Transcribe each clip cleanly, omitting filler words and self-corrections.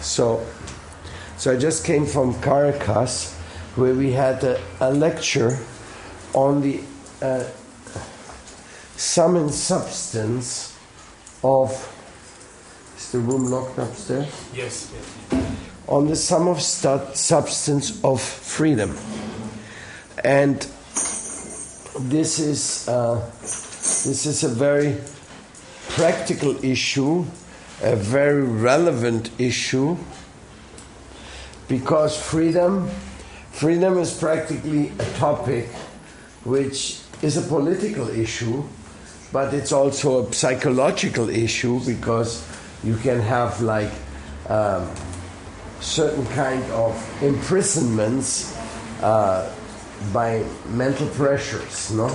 So I just came from Caracas, where we had a lecture on the sum and substance of. Is the room locked upstairs? Yes. On the sum of substance of freedom, and this is a very practical issue, a very relevant issue, because freedom is practically a topic which is a political issue, but it's also a psychological issue, because you can have like certain kind of imprisonments by mental pressures, no?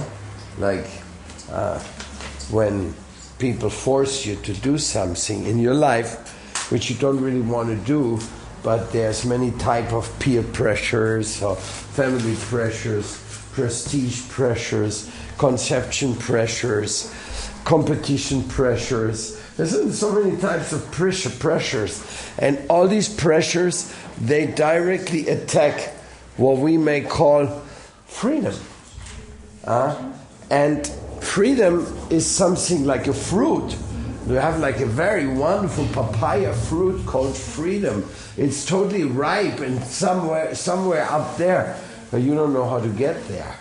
Like when people force you to do something in your life which you don't really want to do, but there's many type of peer pressures or family pressures, prestige pressures, conception pressures, competition pressures. There's so many types of pressures, and all these pressures, they directly attack what we may call freedom. And freedom is something like a fruit. You have like a very wonderful papaya fruit called freedom. It's totally ripe and somewhere up there, but you don't know how to get there.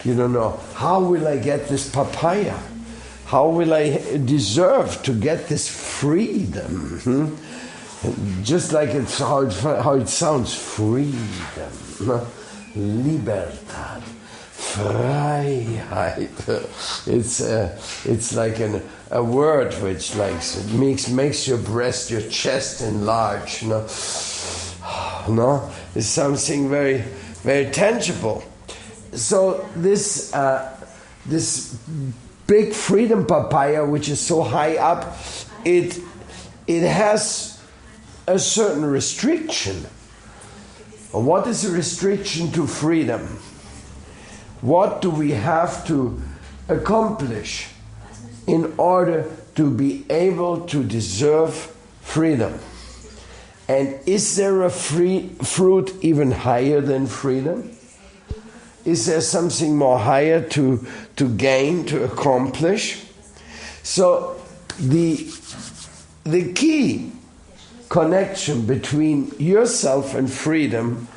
You don't know, how will I get this papaya? How will I deserve to get this freedom? Just like it's how it sounds, freedom. Libertad. Freiheit. It's like a word which like makes your breast, your chest enlarge. No, it's something very, very tangible. So this big freedom papaya, which is so high up, it has a certain restriction. What is a restriction to freedom? What do we have to accomplish in order to be able to deserve freedom? And is there a fruit even higher than freedom? Is there something more higher to gain, to accomplish? So the key connection between yourself and freedom,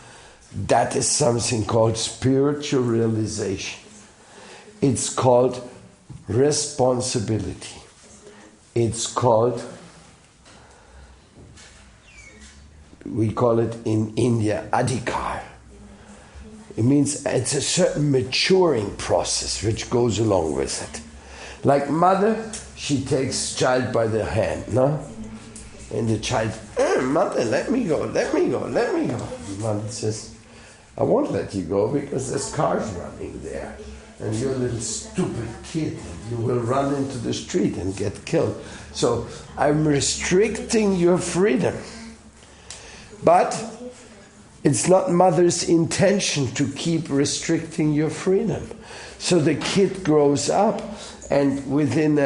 that is something called spiritual realization. It's called responsibility. It's called, we call it in India, adhikar. It means it's a certain maturing process which goes along with it. Like mother, she takes child by the hand, no? And the child, mother, let me go. Mother says, I won't let you go because there's cars running there. And you're a little stupid kid, and you will run into the street and get killed. So I'm restricting your freedom. But it's not mother's intention to keep restricting your freedom. So the kid grows up, and within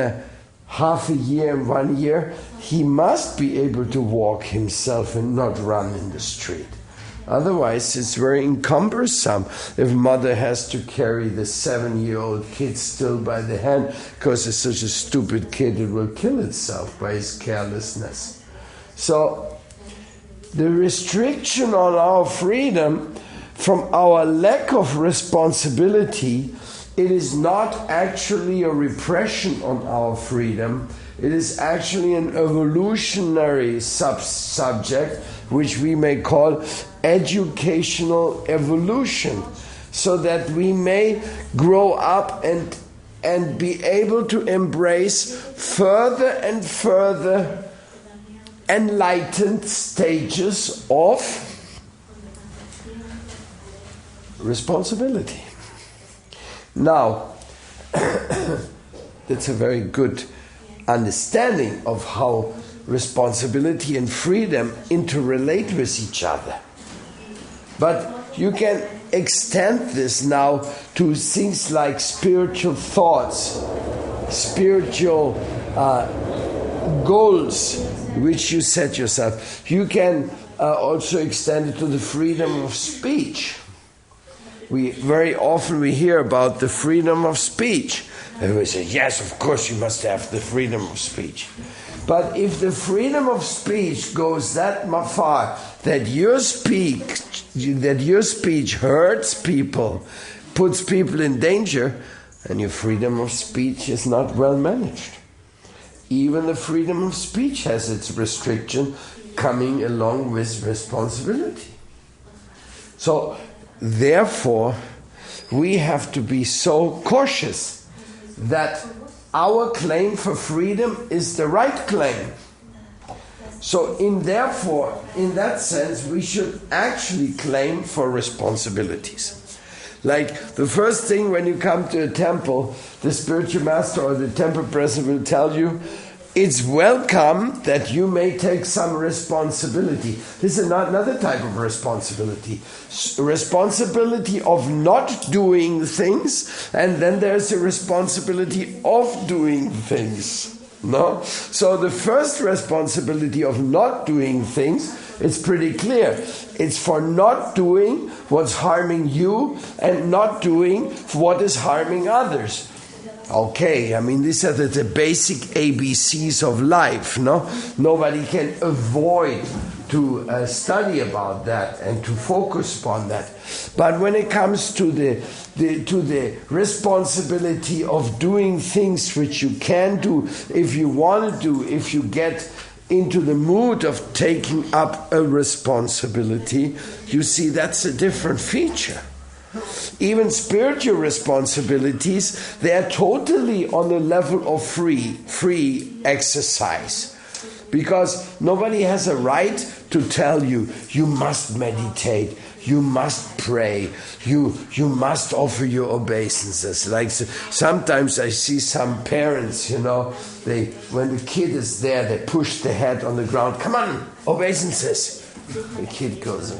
half a year, 1 year, he must be able to walk himself and not run in the street. Otherwise, it's very cumbersome if mother has to carry the 7-year-old kid still by the hand, because it's such a stupid kid, it will kill itself by his carelessness. So the restriction on our freedom from our lack of responsibility, it is not actually a repression on our freedom. It is actually an evolutionary subject, which we may call educational evolution, so that we may grow up and be able to embrace further and further enlightened stages of responsibility. Now, that's a very good understanding of how responsibility and freedom interrelate with each other. But you can extend this now to things like spiritual thoughts, spiritual goals, which you set yourself. You can also extend it to the freedom of speech. Very often we hear about the freedom of speech. And we say, yes, of course you must have the freedom of speech. But if the freedom of speech goes that far that your speech hurts people, puts people in danger, then your freedom of speech is not well managed. Even the freedom of speech has its restriction coming along with responsibility. So, therefore, we have to be so cautious that our claim for freedom is the right claim. So, in that sense, we should actually claim for responsibilities. Like the first thing when you come to a temple, the spiritual master or the temple president will tell you, it's welcome that you may take some responsibility. This is another type of responsibility. Responsibility of not doing things, and then there's a responsibility of doing things. No? So the first responsibility of not doing things is pretty clear. It's for not doing what's harming you and not doing what is harming others. Okay, I mean, these are the basic ABCs of life, no? Nobody can avoid to study about that and to focus upon that. But when it comes to the responsibility of doing things which you can do, if you want to do, if you get into the mood of taking up a responsibility, you see that's a different feature. Even spiritual responsibilities, they are totally on the level of free exercise. Because nobody has a right to tell you, you must meditate, you must pray, you must offer your obeisances. Like sometimes I see some parents, when the kid is there, they push the head on the ground, come on, obeisances. The kid goes,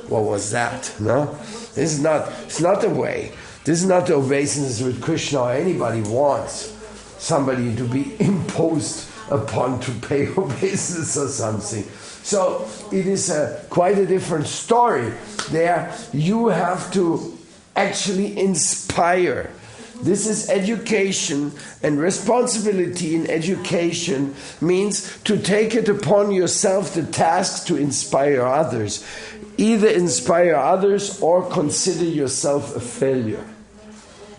what was that? No? It's not the way. This is not the obeisance which Krishna or anybody wants somebody to be imposed upon to pay obeisance or something. So it is quite a different story. There you have to actually inspire. This is education, and responsibility in education means to take it upon yourself the task to inspire others. Either inspire others or consider yourself a failure.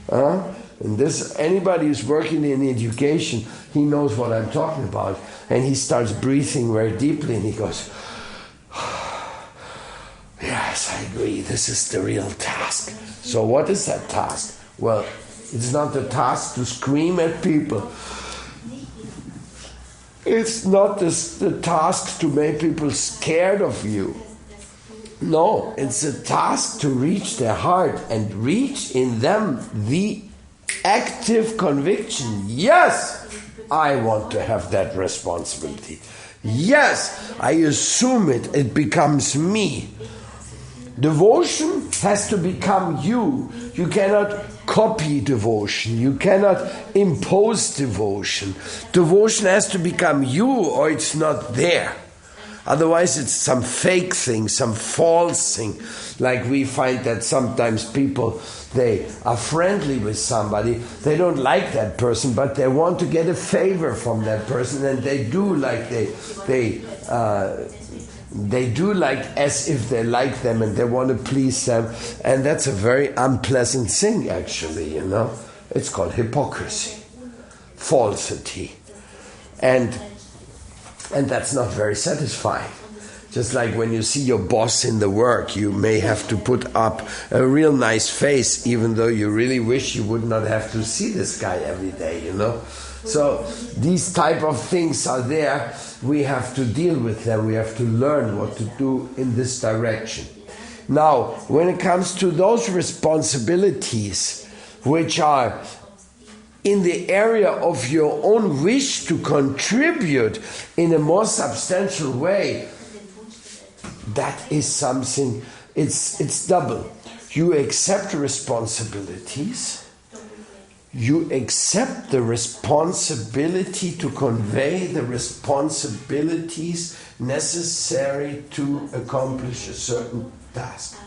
And this, anybody who's working in education, he knows what I'm talking about. And he starts breathing very deeply and he goes, yes, I agree, this is the real task. So what is that task? Well, it's not the task to scream at people. It's not the task to make people scared of you. No, it's a task to reach their heart and reach in them the active conviction. Yes, I want to have that responsibility. Yes, I assume it becomes me. Devotion has to become you. You cannot copy devotion. You cannot impose devotion. Devotion has to become you or it's not there. Otherwise it's some fake thing, some false thing. Like we find that sometimes people, they are friendly with somebody, they don't like that person, but they want to get a favor from that person, and they do like they do like as if they like them and they want to please them, and that's a very unpleasant thing actually, It's called hypocrisy, falsity, and that's not very satisfying. Just like when you see your boss in the work, you may have to put up a real nice face, even though you really wish you would not have to see this guy every day, So these type of things are there. We have to deal with them. We have to learn what to do in this direction. Now, when it comes to those responsibilities which are in the area of your own wish to contribute in a more substantial way, that is something, it's double. You accept responsibilities you accept the responsibility to convey the responsibilities necessary to accomplish a certain task.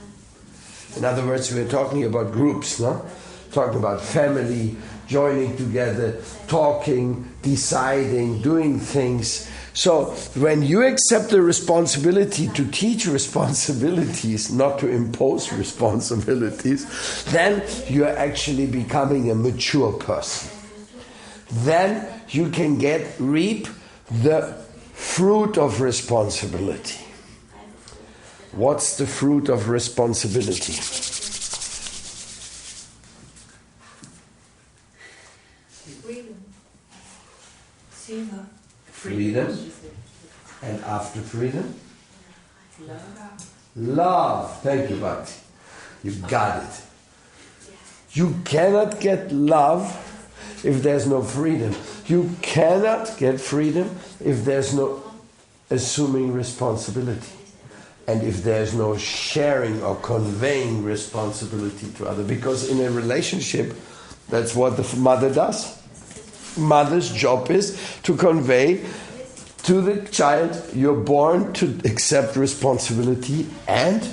In other words, we're talking about groups, no? Talking about family, joining together, talking, deciding, doing things. So when you accept the responsibility to teach responsibilities, not to impose responsibilities, then you're actually becoming a mature person. Then you can reap the fruit of responsibility. What's the fruit of responsibility? Freedom. And after freedom? Love. Thank you, Bhakti. You got it. You cannot get love if there's no freedom. You cannot get freedom if there's no assuming responsibility. And if there's no sharing or conveying responsibility to others. Because in a relationship, that's what the mother does. Mother's job is to convey to the child, you're born to accept responsibility and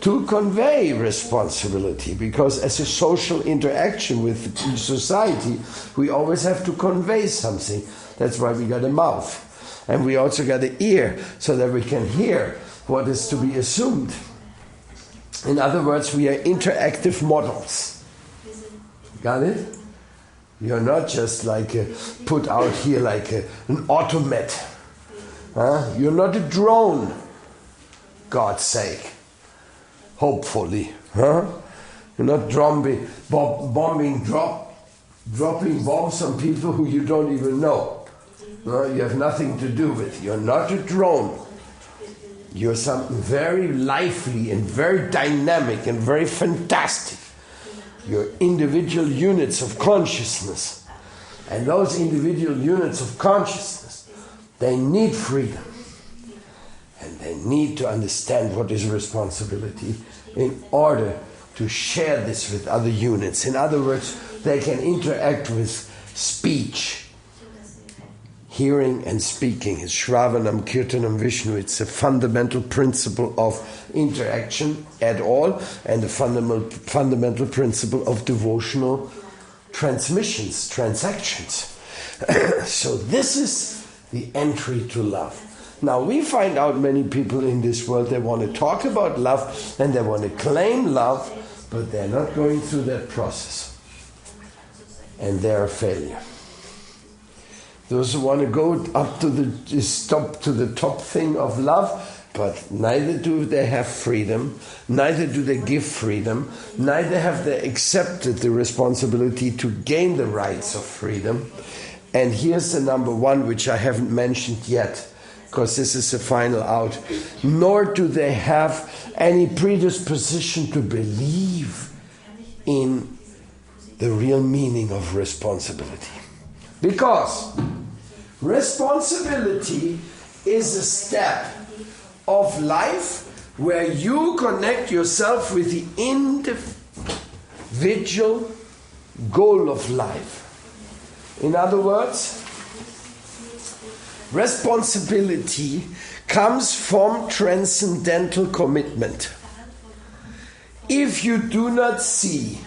to convey responsibility. Because as a social interaction with society, we always have to convey something. That's why we got a mouth. And we also got an ear, so that we can hear what is to be assumed. In other words, we are interactive models. Got it? You're not just like put out here like an automat. You're not a drone, God's sake. Hopefully. You're not dropping bombs on people who you don't even know. You have nothing to do with. You're not a drone. You're something very lively and very dynamic and very fantastic. You're individual units of consciousness. And those individual units of consciousness, they need freedom. And they need to understand what is responsibility in order to share this with other units. In other words, they can interact with speech. Hearing and speaking is Shravanam, Kirtanam, Vishnu. It's a fundamental principle of interaction at all, and a fundamental principle of devotional transmissions, transactions. So this is the entry to love. Now we find out many people in this world, they want to talk about love and they want to claim love, but they're not going through that process. And they're a failure. Those who want to go up to the top thing of love, but neither do they have freedom, neither do they give freedom, neither have they accepted the responsibility to gain the rights of freedom. And here's the number one, which I haven't mentioned yet, because this is the final out. Nor do they have any predisposition to believe in the real meaning of responsibility. Because responsibility is a step of life where you connect yourself with the individual goal of life. In other words, responsibility comes from transcendental commitment. If you do not see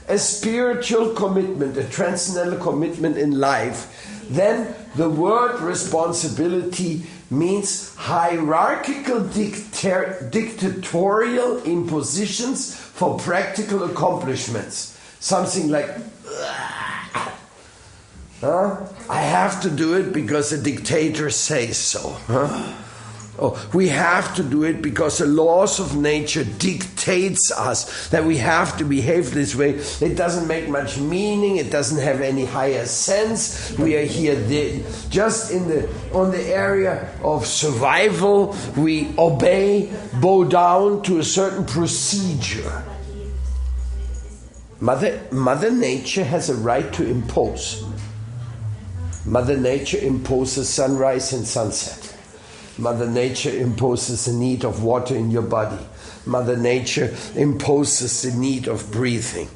a spiritual commitment, a transcendental commitment in life, then the word responsibility means hierarchical dictatorial impositions for practical accomplishments. Something like, I have to do it because the dictator says so. Oh, we have to do it because the laws of nature dictates us that we have to behave this way. It doesn't make much meaning. It doesn't have any higher sense. We are here just on the area of survival. We obey, bow down to a certain procedure. Mother Nature has a right to impose. Mother Nature imposes sunrise and sunset. Mother Nature imposes the need of water in your body. Mother Nature imposes the need of breathing.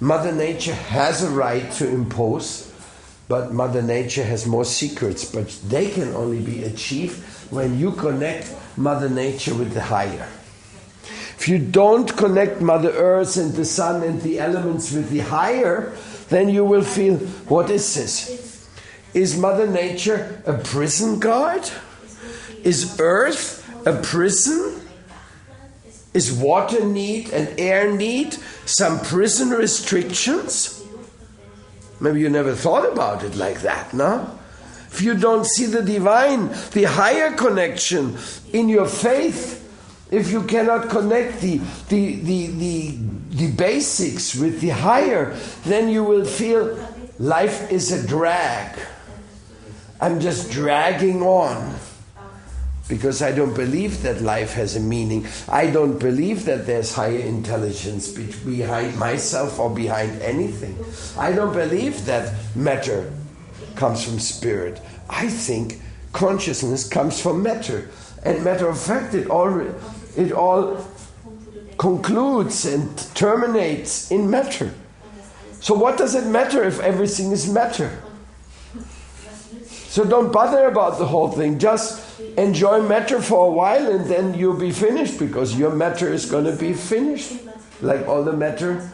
Mother Nature has a right to impose, but Mother Nature has more secrets, but they can only be achieved when you connect Mother Nature with the higher. If you don't connect Mother Earth and the sun and the elements with the higher, then you will feel, what is this? Is Mother Nature a prison guard? Is Earth a prison? Is water need and air need some prison restrictions? Maybe you never thought about it like that, no? If you don't see the divine, the higher connection in your faith, if you cannot connect the basics with the higher, then you will feel life is a drag. I'm just dragging on. Because I don't believe that life has a meaning. I don't believe that there's higher intelligence behind myself or behind anything. I don't believe that matter comes from spirit. I think consciousness comes from matter. And matter of fact, it all concludes and terminates in matter. So what does it matter if everything is matter? So don't bother about the whole thing. Just enjoy matter for a while and then you'll be finished, because your matter is going to be finished. Like all the matter,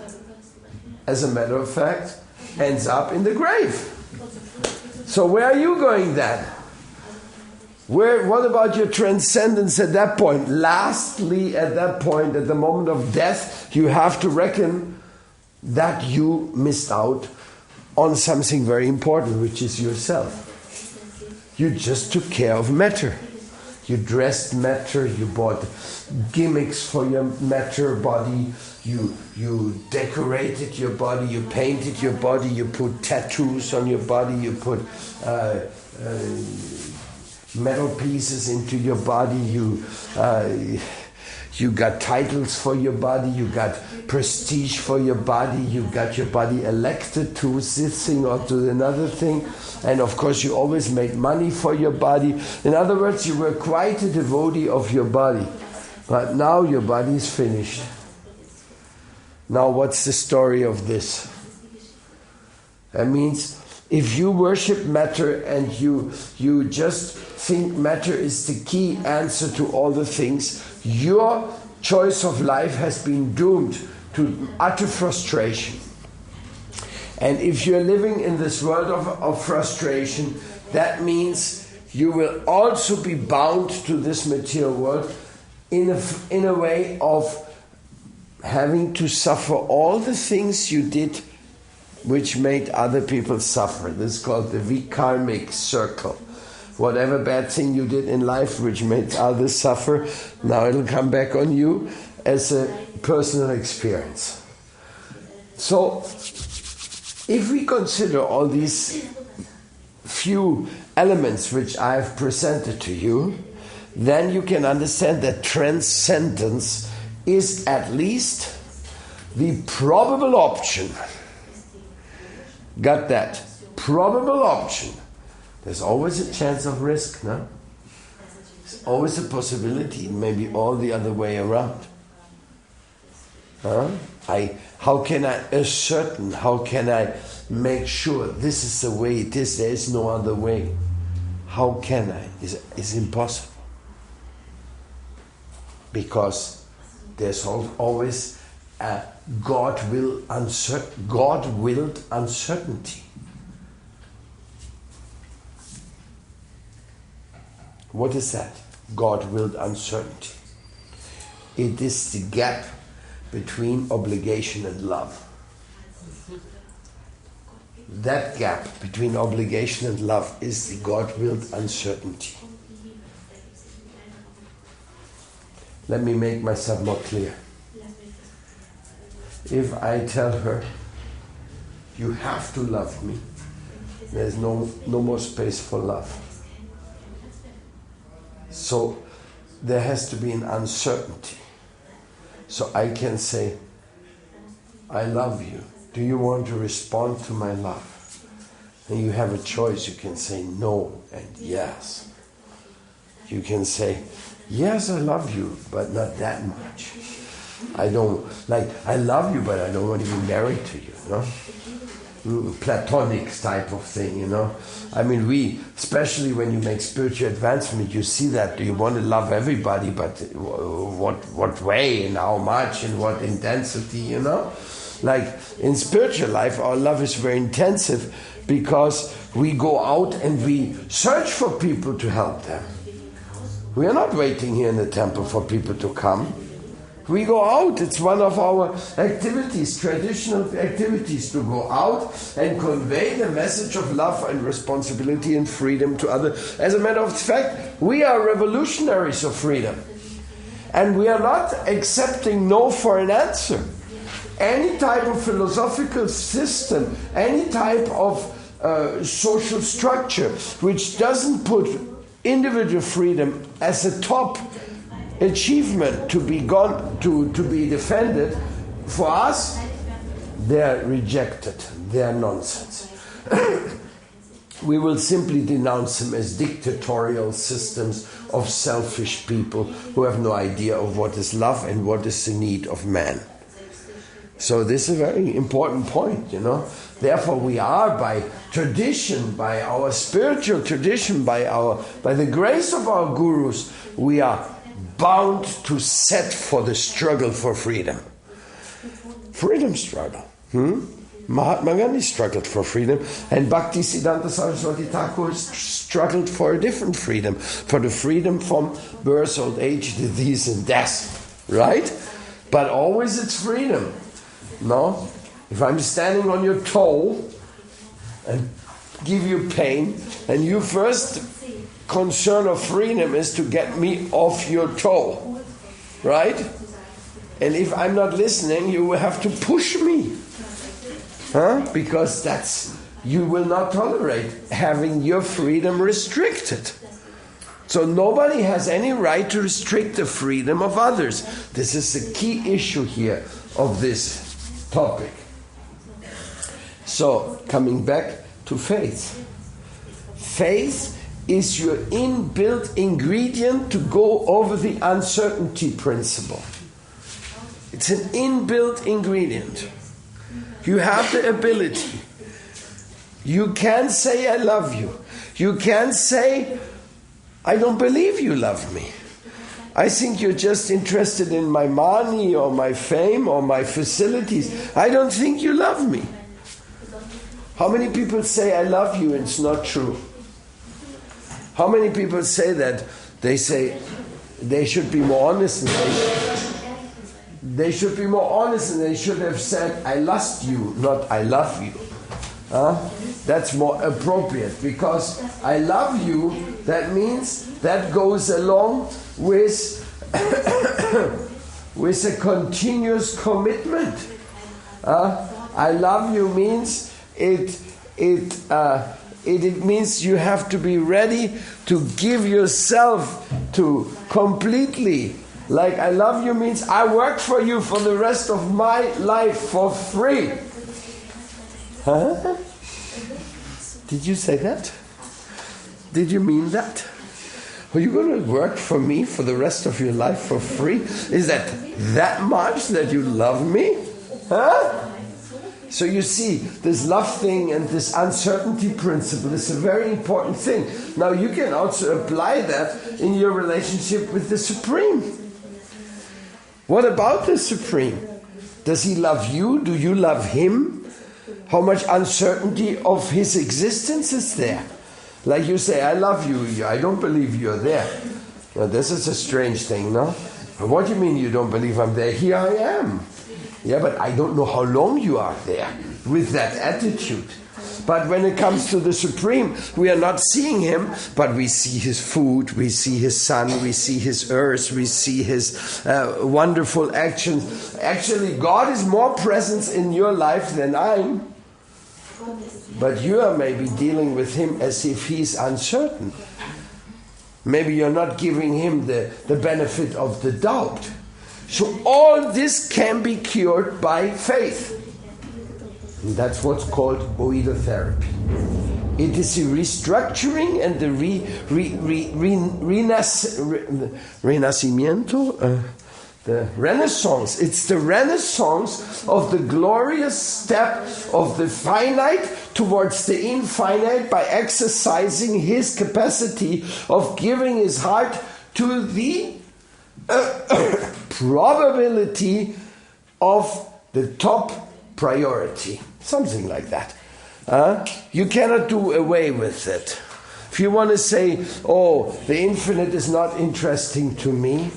as a matter of fact, ends up in the grave. So where are you going then? What about your transcendence at that point? Lastly, at that point, at the moment of death, you have to reckon that you missed out on something very important, which is yourself. You just took care of matter. You dressed matter, you bought gimmicks for your matter body, you decorated your body, you painted your body, you put tattoos on your body, you put metal pieces into your body, you got titles for your body, you got prestige for your body, you got your body elected to this thing or to another thing, and of course you always made money for your body. In other words, you were quite a devotee of your body, but now your body is finished. Now what's the story of this? That means if you worship matter and you just think matter is the key answer to all the things, your choice of life has been doomed to utter frustration. And if you're living in this world of frustration, that means you will also be bound to this material world in a way of having to suffer all the things you did which made other people suffer. This is called the vikarmic circle. Whatever bad thing you did in life which made others suffer, now it'll come back on you as a personal experience. So, if we consider all these few elements which I have presented to you, then you can understand that transcendence is at least the probable option. Got that? Probable option. There's always a chance of risk, no? There's always a possibility, maybe all the other way around. How can I ascertain, how can I make sure this is the way it is, there is no other way? How can I? It's impossible. Because there's always a God-willed uncertainty. What is that? God-willed uncertainty. It is the gap between obligation and love. That gap between obligation and love is the God-willed uncertainty. Let me make myself more clear. If I tell her, you have to love me, there's no more space for love. So there has to be an uncertainty. So I can say, I love you. Do you want to respond to my love? And you have a choice. You can say no and yes. You can say, yes, I love you, but not that much. I don't, like, I love you, but I don't want to be married to you, no? Platonic type of thing, you know. I mean, especially when you make spiritual advancement, you see that you want to love everybody, but what way and how much and what intensity, you know. Like in spiritual life, our love is very intensive because we go out and we search for people to help them. We are not waiting here in the temple for people to come. We go out. It's one of our activities, traditional activities, to go out and convey the message of love and responsibility and freedom to others. As a matter of fact, we are revolutionaries of freedom. And we are not accepting no for an answer. Any type of philosophical system, any type of social structure which doesn't put individual freedom as a top achievement to be defended, for us, they're rejected, they're nonsense. We will simply denounce them as dictatorial systems of selfish people who have no idea of what is love and what is the need of man. So this is a very important point, you know. Therefore we are, by tradition, by our spiritual tradition, by the grace of our gurus, we are bound to set for the struggle for freedom. Freedom struggle. Mahatma Gandhi struggled for freedom, and Bhaktisiddhanta Saraswati Thakur struggled for a different freedom, for the freedom from birth, old age, disease and death. Right? But always it's freedom. No? If I'm standing on your toe and give you pain, and you first concern of freedom is to get me off your toe, right? And if I'm not listening, you will have to push me, because you will not tolerate having your freedom restricted. So nobody has any right to restrict the freedom of others. This is the key issue here of this topic. So coming back to faith. Faith is your inbuilt ingredient to go over the uncertainty principle. It's an inbuilt ingredient. You have the ability. You can say, I love you. You can say, I don't believe you love me. I think you're just interested in my money or my fame or my facilities. I don't think you love me. How many people say, I love you, and it's not true? How many people say that? They say they should be more honest, and they should be more honest, and they should have said, I lust you, not I love you. That's more appropriate, because I love you, that means that goes along with with a continuous commitment. I love you means it means you have to be ready to give yourself to completely. Like I love you means I work for you for the rest of my life for free. Huh? Did you say that? Did you mean that? Are you going to work for me for the rest of your life for free? Is that much that you love me? Huh? So you see, this love thing and this uncertainty principle is a very important thing. Now you can also apply that in your relationship with the Supreme. What about the Supreme? Does he love you? Do you love him? How much uncertainty of his existence is there? Like you say, I love you, I don't believe you're there. Now this is a strange thing, no? What do you mean you don't believe I'm there? Here I am. Yeah, but I don't know how long you are there with that attitude. But when it comes to the Supreme, we are not seeing him, but we see his food, we see his sun, we see his earth, we see his wonderful actions. Actually, God is more present in your life than I'm. But you are maybe dealing with him as if he's uncertain. Maybe you're not giving him the benefit of the doubt. So all this can be cured by faith. And that's what's called oidotherapy. It is the restructuring and the renacimiento, the Renaissance. It's the Renaissance of the glorious step of the finite towards the infinite by exercising his capacity of giving his heart to the probability of the top priority. Something like that. You cannot do away with it. If you want to say, oh, the infinite is not interesting to me,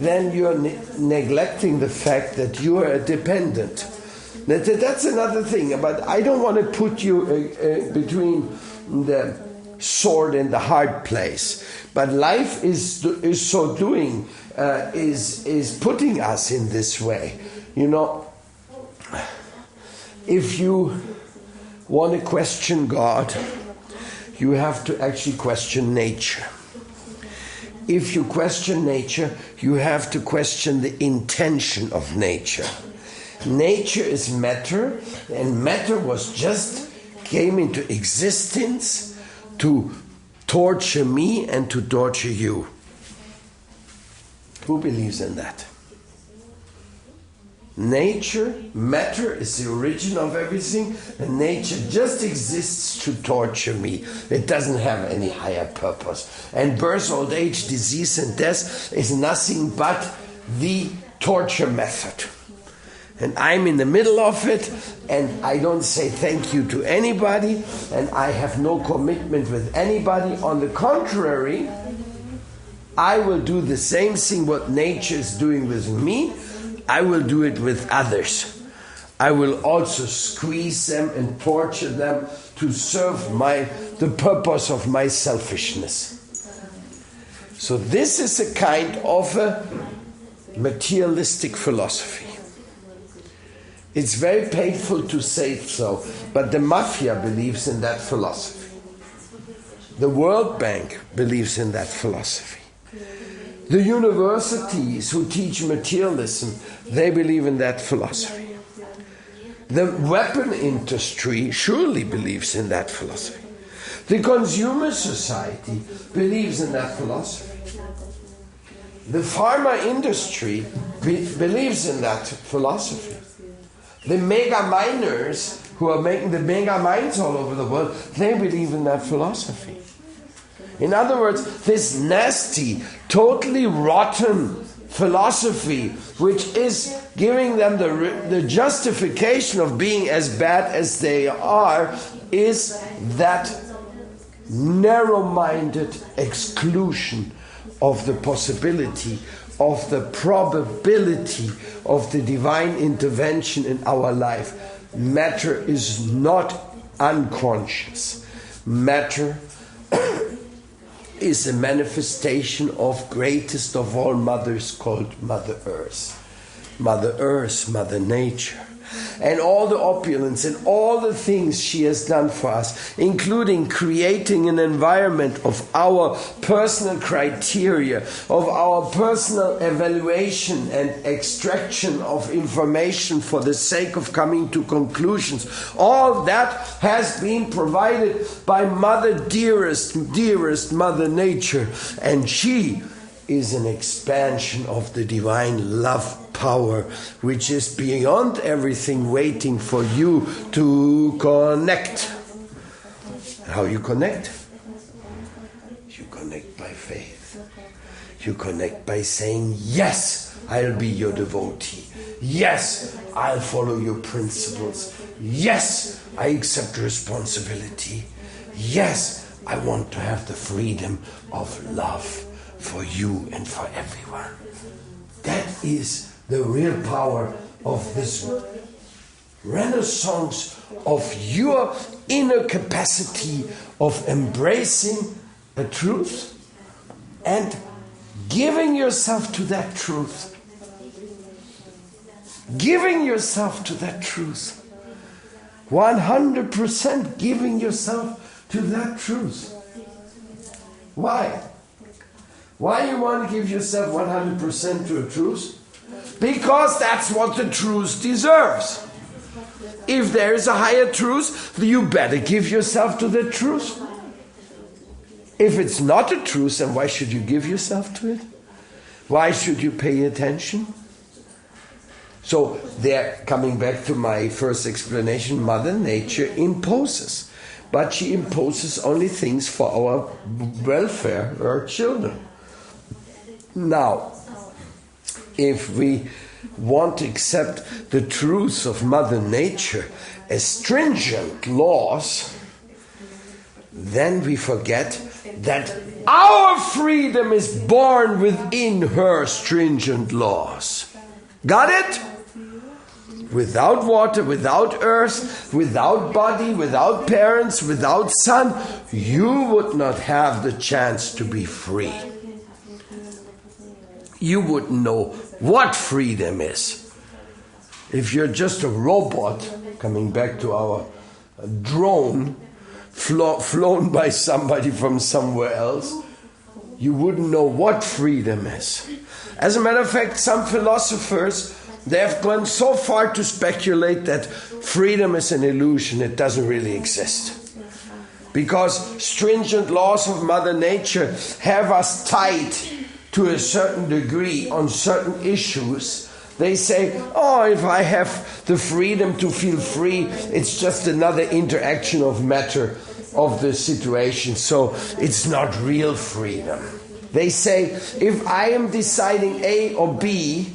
then you're neglecting the fact that you are a dependent. That's another thing, but I don't want to put you between the sword and the hard place. But life is so doing, is putting us in this way. You know, if you want to question God, you have to actually question nature. If you question nature, you have to question the intention of nature. Nature is matter, and matter came into existence to torture me and to torture you. Who believes in that? Nature, matter is the origin of everything, and nature just exists to torture me. It doesn't have any higher purpose. And birth, old age, disease, and death is nothing but the torture method. And I'm in the middle of it, and I don't say thank you to anybody, and I have no commitment with anybody. On the contrary, I will do the same thing what nature is doing with me. I will do it with others. I will also squeeze them and torture them to serve the purpose of my selfishness. So this is a kind of a materialistic philosophy. It's very painful to say so, but the mafia believes in that philosophy. The World Bank believes in that philosophy. The universities who teach materialism, they believe in that philosophy. The weapon industry surely believes in that philosophy. The consumer society believes in that philosophy. The pharma industry believes in that philosophy. The mega miners who are making the mega mines all over the world, they believe in that philosophy. In other words, this nasty, totally rotten philosophy, which is giving them the justification of being as bad as they are, is that narrow-minded exclusion of the possibility, of the probability of the divine intervention in our life. Matter is not unconscious. Matter is a manifestation of greatest of all mothers called Mother Earth. Mother Earth, Mother Nature. And all the opulence and all the things she has done for us, including creating an environment of our personal criteria, of our personal evaluation and extraction of information for the sake of coming to conclusions. All that has been provided by Mother Dearest, dearest Mother Nature. And she is an expansion of the divine love power, which is beyond everything, waiting for you to connect. How you connect? You connect by faith. You connect by saying, yes, I'll be your devotee. Yes, I'll follow your principles. Yes, I accept responsibility. Yes, I want to have the freedom of love for you and for everyone. That is the real power of this renaissance of your inner capacity of embracing a truth and giving yourself to that truth. Giving yourself to that truth. 100% giving yourself to that truth. Why? Why you want to give yourself 100% to a truth? Because that's what the truth deserves. If there is a higher truth, you better give yourself to the truth. If it's not a truth, then why should you give yourself to it? Why should you pay attention? So there, coming back to my first explanation, Mother Nature imposes. But she imposes only things for our welfare, our children. Now, if we want to accept the truths of Mother Nature as stringent laws, then we forget that our freedom is born within her stringent laws. Got it? Without water, without earth, without body, without parents, without son, you would not have the chance to be free. You wouldn't know what freedom is. If you're just a robot, coming back to our drone, flown by somebody from somewhere else, you wouldn't know what freedom is. As a matter of fact, some philosophers, they have gone so far to speculate that freedom is an illusion, it doesn't really exist. Because stringent laws of Mother Nature have us tied to a certain degree on certain issues. They say, oh, if I have the freedom to feel free, it's just another interaction of matter of the situation, so it's not real freedom. They say, if I am deciding A or B,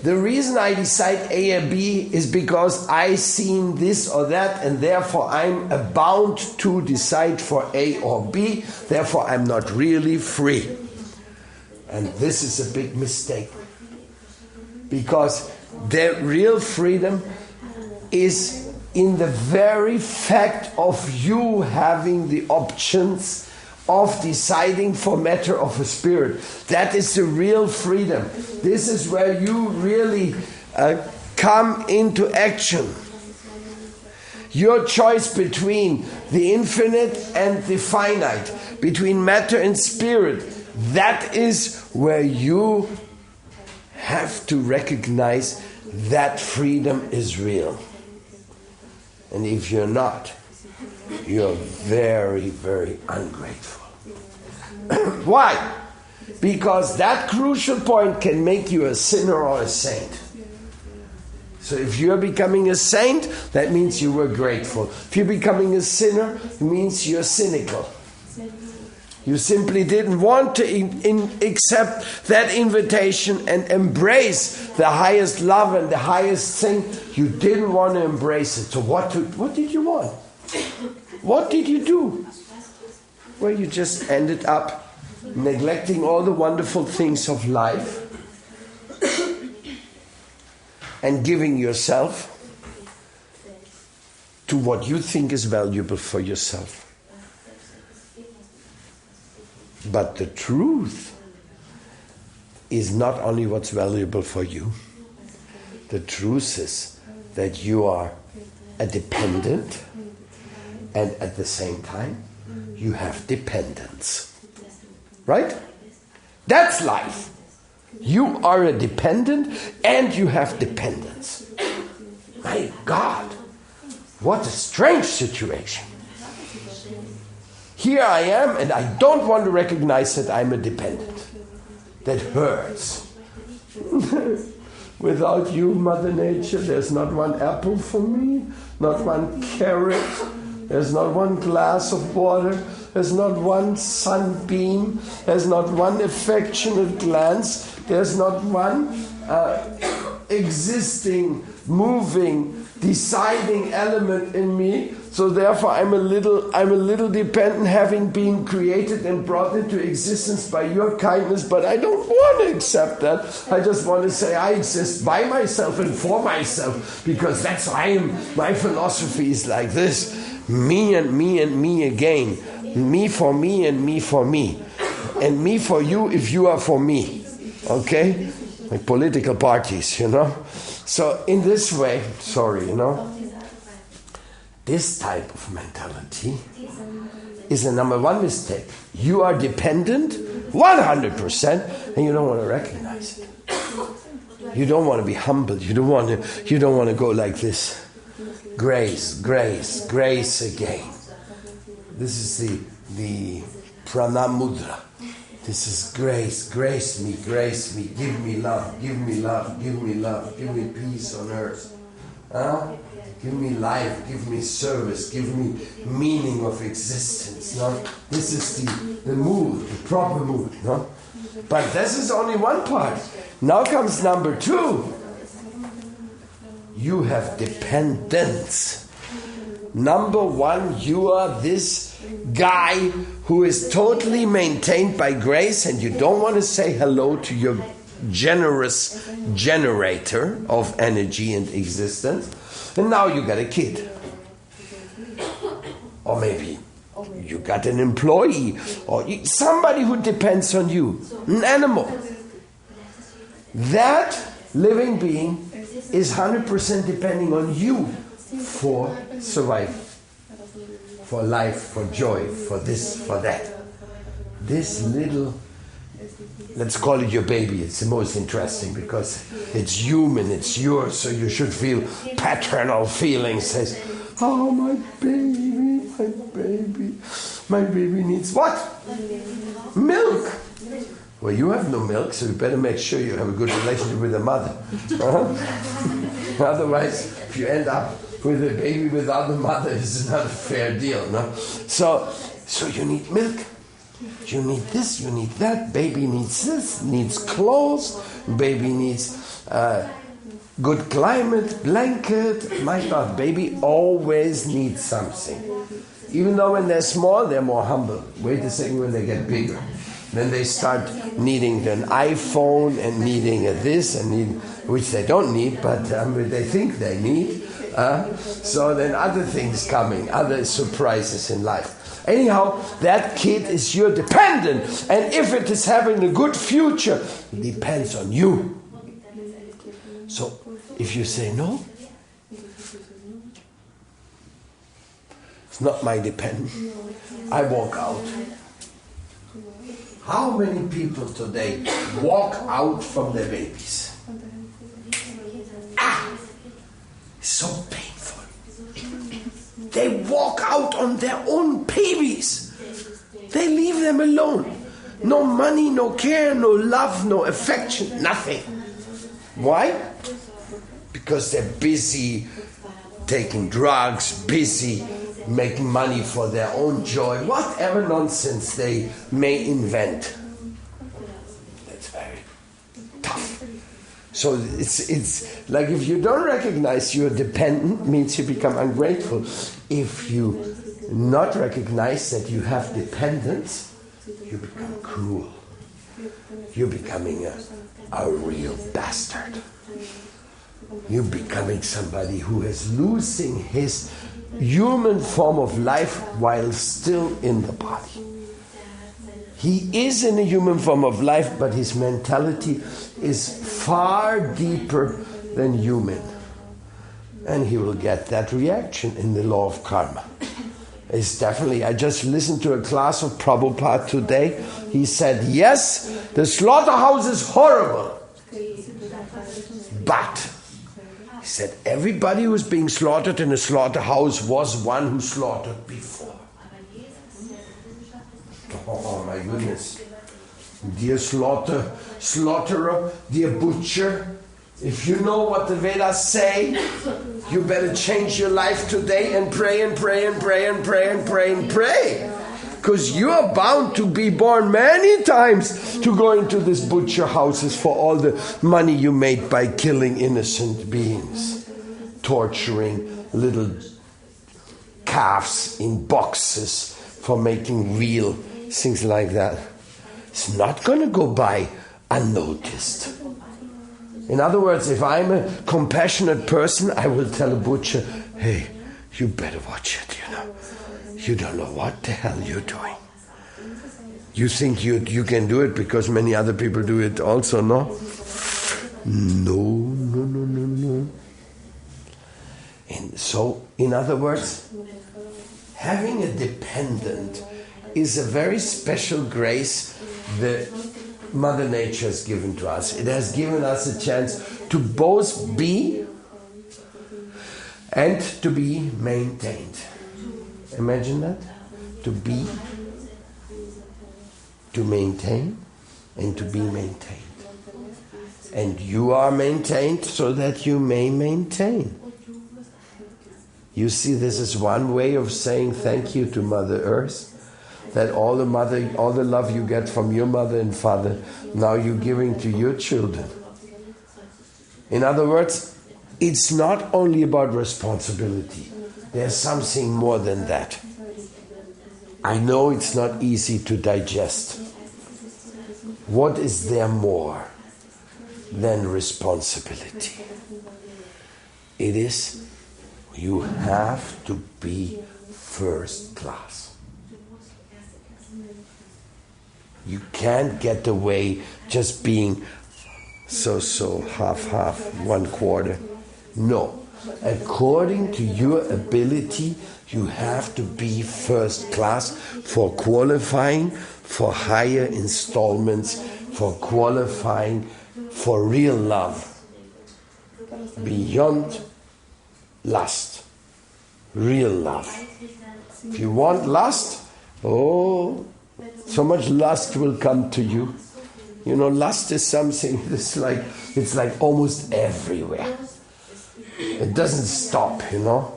the reason I decide A or B is because I've seen this or that, and therefore I'm bound to decide for A or B, therefore I'm not really free. And this is a big mistake. Because the real freedom is in the very fact of you having the options of deciding for matter of a spirit. That is the real freedom. This is where you really come into action. Your choice between the infinite and the finite, between matter and spirit, that is where you have to recognize that freedom is real. And if you're not, you're very, very ungrateful. Why? Because that crucial point can make you a sinner or a saint. So if you're becoming a saint, that means you were grateful. If you're becoming a sinner, it means you're cynical. You simply didn't want to accept that invitation and embrace the highest love and the highest thing. You didn't want to embrace it. So what did you want? What did you do? Well, you just ended up neglecting all the wonderful things of life and giving yourself to what you think is valuable for yourself. But the truth is not only what's valuable for you. The truth is that you are a dependent, and at the same time, you have dependence. Right? That's life. You are a dependent and you have dependence. My God, what a strange situation. Here I am and I don't want to recognize that I'm a dependent. That hurts. Without you, Mother Nature, there's not one apple for me, not one carrot, there's not one glass of water, there's not one sunbeam, there's not one affectionate glance, there's not one existing, moving, deciding element in me. So therefore I'm a little dependent, having been created and brought into existence by your kindness, but I don't want to accept that. I just want to say I exist by myself and for myself, because that's why I am. My philosophy is like this: me and me and me again. Me for me and me for me. And me for you if you are for me. Okay? Like political parties, you know? So in this way, this type of mentality is the number one mistake. You are dependent 100% and you don't want to recognize it. You don't want to be humbled. You don't want to go like this. Grace, grace, grace again. This is the pranam mudra. This is grace. Grace me, give me love, give me love, give me love, give me peace on earth. Give me life, give me service, give me meaning of existence. No? This is the mood, the proper mood. No? But this is only one part. Now comes number 2. You have dependence. Number 1, you are this guy who is totally maintained by grace, and you don't want to say hello to your generous generator of energy and existence. And now you got a kid. Or maybe you got an employee. Or somebody who depends on you. An animal. That living being is 100% depending on you for survival. For life, for joy, for this, for that. This little, let's call it your baby. It's the most interesting because it's human, it's yours, so you should feel paternal feelings. Says, oh, my baby, my baby. My baby needs what? Milk. Well, you have no milk, so you better make sure you have a good relationship with the mother. Otherwise, if you end up with a baby without a mother, it's not a fair deal. No? So you need milk. You need this, you need that. Baby needs this, needs clothes. Baby needs good climate, blanket. My God, baby always needs something. Even though when they're small, they're more humble. Wait a second when they get bigger. Then they start needing an iPhone and needing a this and need, which they don't need, but they think they need. So then other things coming, other surprises in life. Anyhow, that kid is your dependent, and if it is having a good future, it depends on you. So, if you say no, it's not my dependent. I walk out. How many people today walk out from their babies? It's so painful. They walk out on their own babies. They leave them alone. No money, no care, no love, no affection, nothing. Why? Because they're busy taking drugs, busy making money for their own joy, whatever nonsense they may invent. That's very tough. So it's like if you don't recognize you're dependent, means you become ungrateful. If you not recognize that you have dependence, you become cruel. You're becoming a real bastard. You're becoming somebody who is losing his human form of life while still in the body. He is in a human form of life, but his mentality is far deeper than human. And he will get that reaction in the law of karma. It's definitely, I just listened to a class of Prabhupada today. He said, yes, the slaughterhouse is horrible. But he said, everybody who was being slaughtered in a slaughterhouse was one who slaughtered before. Oh my goodness. Dear slaughterer, dear butcher, if you know what the Vedas say, you better change your life today and pray and pray and pray and pray and pray and pray. Because you are bound to be born many times to go into these butcher houses for all the money you made by killing innocent beings, torturing little calves in boxes for making real things like that. It's not going to go by unnoticed. In other words, if I'm a compassionate person, I will tell a butcher, hey, you better watch it, you know. You don't know what the hell you're doing. You think you can do it because many other people do it also, no? No. And so, in other words, having a dependent is a very special grace that Mother Nature has given to us. It has given us a chance to both be and to be maintained. Imagine that. To be, to maintain and to be maintained. And you are maintained so that you may maintain. You see, this is one way of saying thank you to Mother Earth. That all the love you get from your mother and father, now you're giving to your children. In other words, it's not only about responsibility. There's something more than that. I know it's not easy to digest. What is there more than responsibility? It is, you have to be first class. You can't get away just being so, half, 1/4. No. According to your ability, you have to be first class for qualifying for higher installments, for qualifying for real love. Beyond lust. Real love. If you want lust, so much lust will come to you. You know, lust is something that's it's like almost everywhere. It doesn't stop, you know.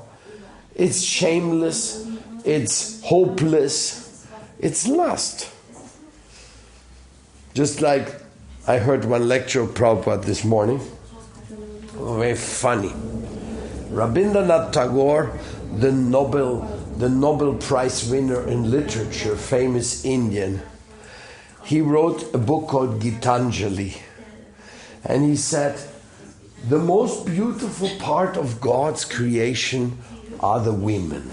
It's shameless, it's hopeless, it's lust. Just like I heard one lecture of Prabhupada this morning, very funny. Rabindranath Tagore, the Nobel Prize winner in literature, famous Indian, he wrote a book called Gitanjali, and he said, the most beautiful part of God's creation are the women.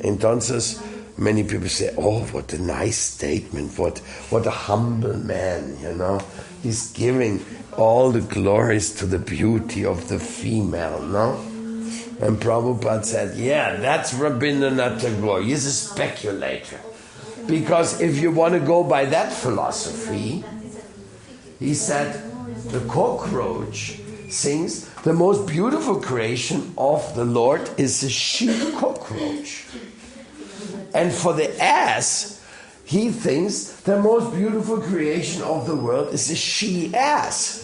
Entonces, many people say, oh, what a nice statement, what a humble man, you know. He's giving all the glories to the beauty of the female, no? And Prabhupada said, yeah, that's Rabindranath Tagore. He's a speculator. Because if you want to go by that philosophy, he said, the cockroach sings, the most beautiful creation of the Lord is a she-cockroach. And for the ass, he thinks the most beautiful creation of the world is a she-ass.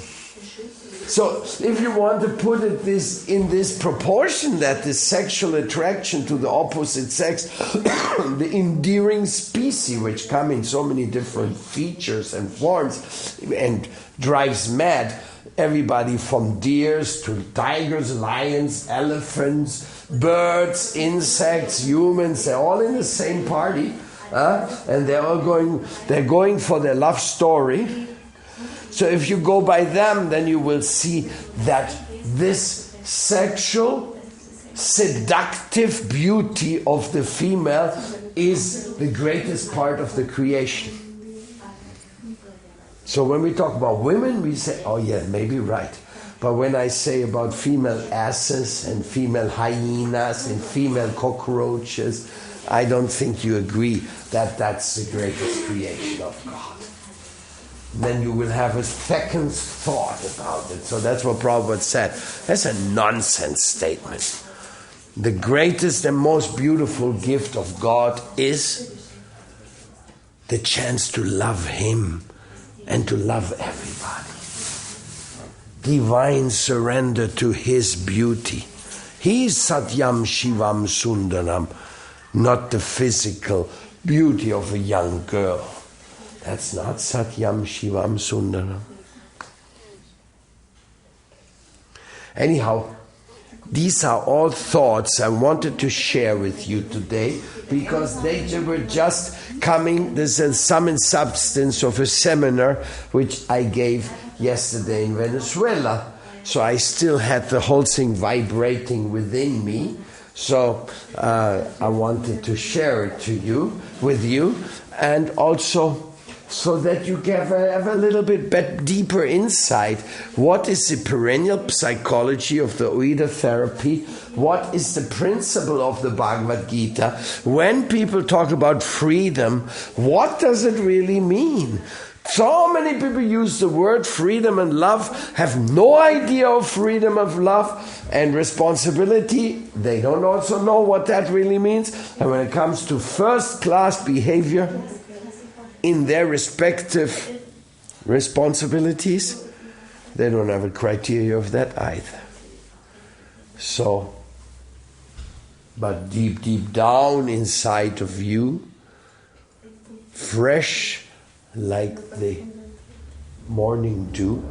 So if you want to put it in this proportion, that the sexual attraction to the opposite sex, the endearing species, which come in so many different features and forms and drives mad everybody from deers to tigers, lions, elephants, birds, insects, humans, they're all in the same party, and they're going for their love story. So if you go by them, then you will see that this sexual, seductive beauty of the female is the greatest part of the creation. So when we talk about women, we say, oh yeah, maybe right. But when I say about female asses and female hyenas and female cockroaches, I don't think you agree that that's the greatest creation of God. Then you will have a second thought about it. So that's what Prabhupada said. That's a nonsense statement. The greatest and most beautiful gift of God is the chance to love Him and to love everybody. Divine surrender to His beauty. He's Satyam Shivam Sundaram, not the physical beauty of a young girl. That's not Satyam Shivam Sundaram. Anyhow, these are all thoughts I wanted to share with you today because they were just coming. There's a sum and substance of a seminar which I gave yesterday in Venezuela. So I still had the whole thing vibrating within me. So I wanted to share it with you, and also so that you have a little bit deeper insight. What is the perennial psychology of the Oida therapy? What is the principle of the Bhagavad Gita? When people talk about freedom, what does it really mean? So many people use the word freedom and love, have no idea of freedom of love and responsibility. They don't also know what that really means. And when it comes to first-class behavior, in their respective responsibilities, they don't have a criteria of that either. So, but deep down inside of you, fresh like the morning dew,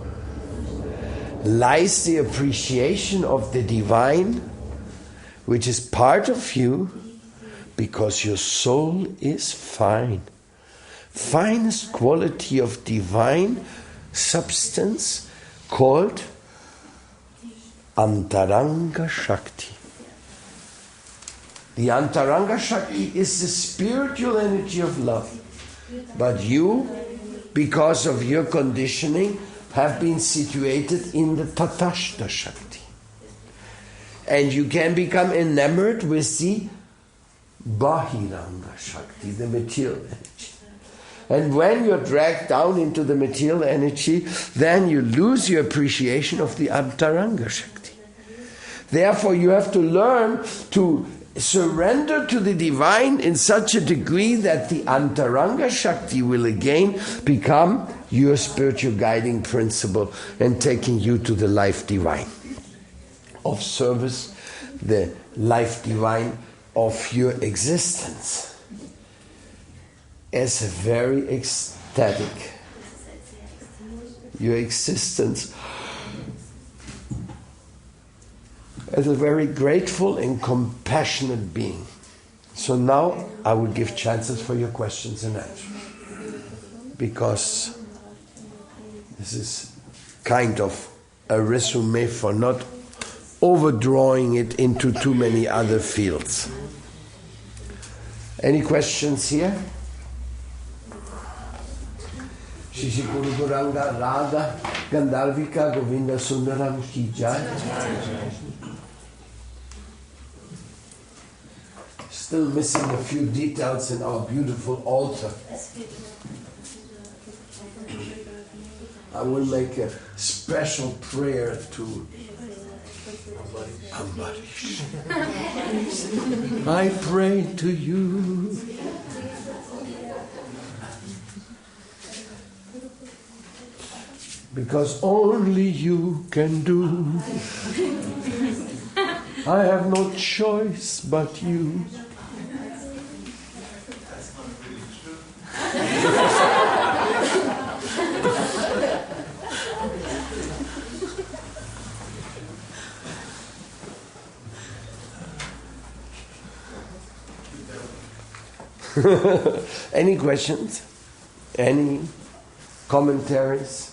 lies the appreciation of the divine, which is part of you, because your soul is fine. Finest quality of divine substance called Antaranga Shakti. The Antaranga Shakti is the spiritual energy of love. But you, because of your conditioning, have been situated in the Tatashta Shakti. And you can become enamored with the Bahiranga Shakti, the material energy. And when you're dragged down into the material energy, then you lose your appreciation of the Antaranga Shakti. Therefore, you have to learn to surrender to the divine in such a degree that the Antaranga Shakti will again become your spiritual guiding principle and taking you to the life divine of service, the life divine of your existence, as a very ecstatic, your existence as a very grateful and compassionate being. So now I will give chances for your questions and answers, because this is kind of a resume for not overdrawing it into too many other fields. Any questions here? Shishi Guru Guranga Radha Gandharvika Govinda Sundaram Ki Jai. Still missing a few details in our beautiful altar. I will make a special prayer to Ambarish. I pray to you. Because only you can do. I have no choice but you. Any questions? Any commentaries?